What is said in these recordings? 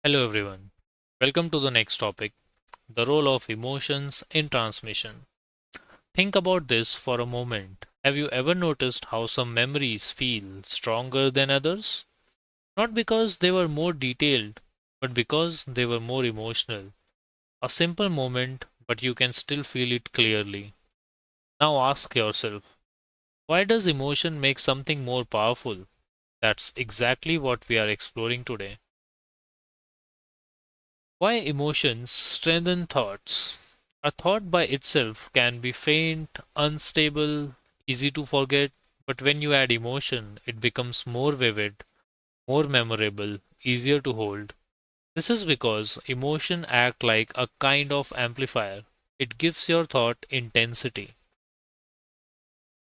Hello everyone. Welcome to the next topic, the role of emotions in transmission. Think about this for a moment. Have you ever noticed how some memories feel stronger than others? Not because they were more detailed, but because they were more emotional. A simple moment, but you can still feel it clearly. Now ask yourself, why does emotion make something more powerful? That's exactly what we are exploring today. Why emotions strengthen thoughts? A thought by itself can be faint, unstable, easy to forget, but when you add emotion, it becomes more vivid, more memorable, easier to hold. This is because emotion act like a kind of amplifier. It gives your thought intensity.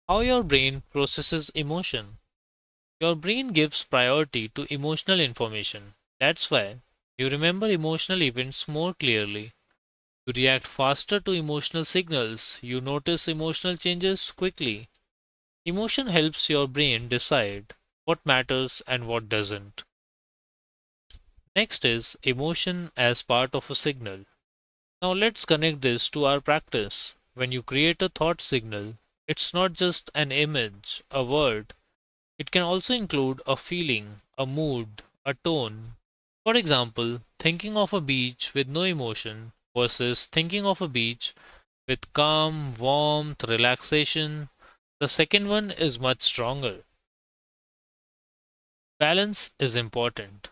How your brain processes emotion. Your brain gives priority to emotional information. That's why you remember emotional events more clearly. You react faster to emotional signals. You notice emotional changes quickly. Emotion helps your brain decide what matters and what doesn't. Next is emotion as part of a signal. Now let's connect this to our practice. When you create a thought signal, it's not just an image, a word. It can also include a feeling, a mood, a tone. For example, thinking of a beach with no emotion versus thinking of a beach with calm, warmth, relaxation. The second one is much stronger. Balance is important.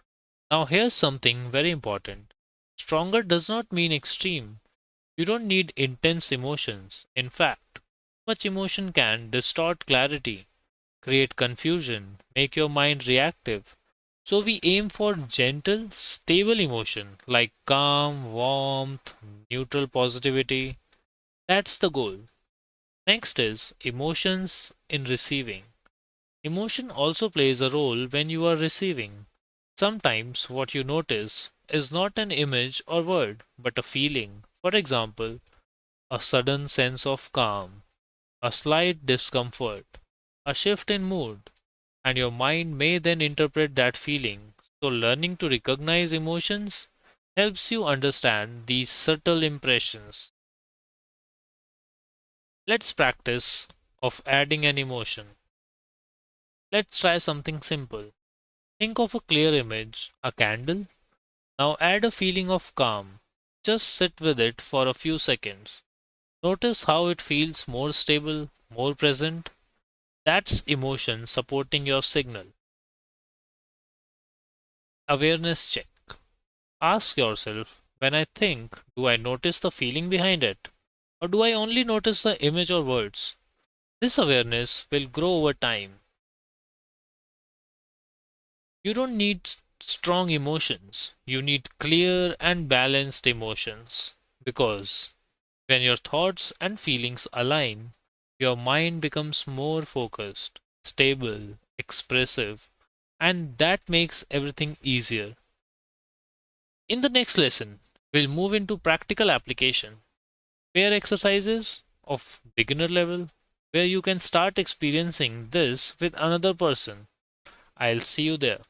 Now, here's something very important. Stronger does not mean extreme. You don't need intense emotions. In fact, much emotion can distort clarity, create confusion, make your mind reactive. So, we aim for gentle, stable emotion like calm, warmth, neutral positivity. That's the goal. Next is emotions in receiving. Emotion also plays a role when you are receiving. Sometimes what you notice is not an image or word, but a feeling. For example, a sudden sense of calm, a slight discomfort, a shift in mood, and your mind may then interpret that feeling. So, learning to recognize emotions helps you understand these subtle impressions. Let's practice of adding an emotion. Let's try something simple. Think of a clear image, a candle. Now add a feeling of calm. Just sit with it for a few seconds. Notice how it feels more stable, more present. That's emotion supporting your signal. Awareness check. Ask yourself, when I think, do I notice the feeling behind it? Or do I only notice the image or words? This awareness will grow over time. You don't need strong emotions. You need clear and balanced emotions. Because when your thoughts and feelings align, your mind becomes more focused, stable, expressive, and that makes everything easier. In the next lesson, we'll move into practical application, pair exercises of beginner level, where you can start experiencing this with another person. I'll see you there.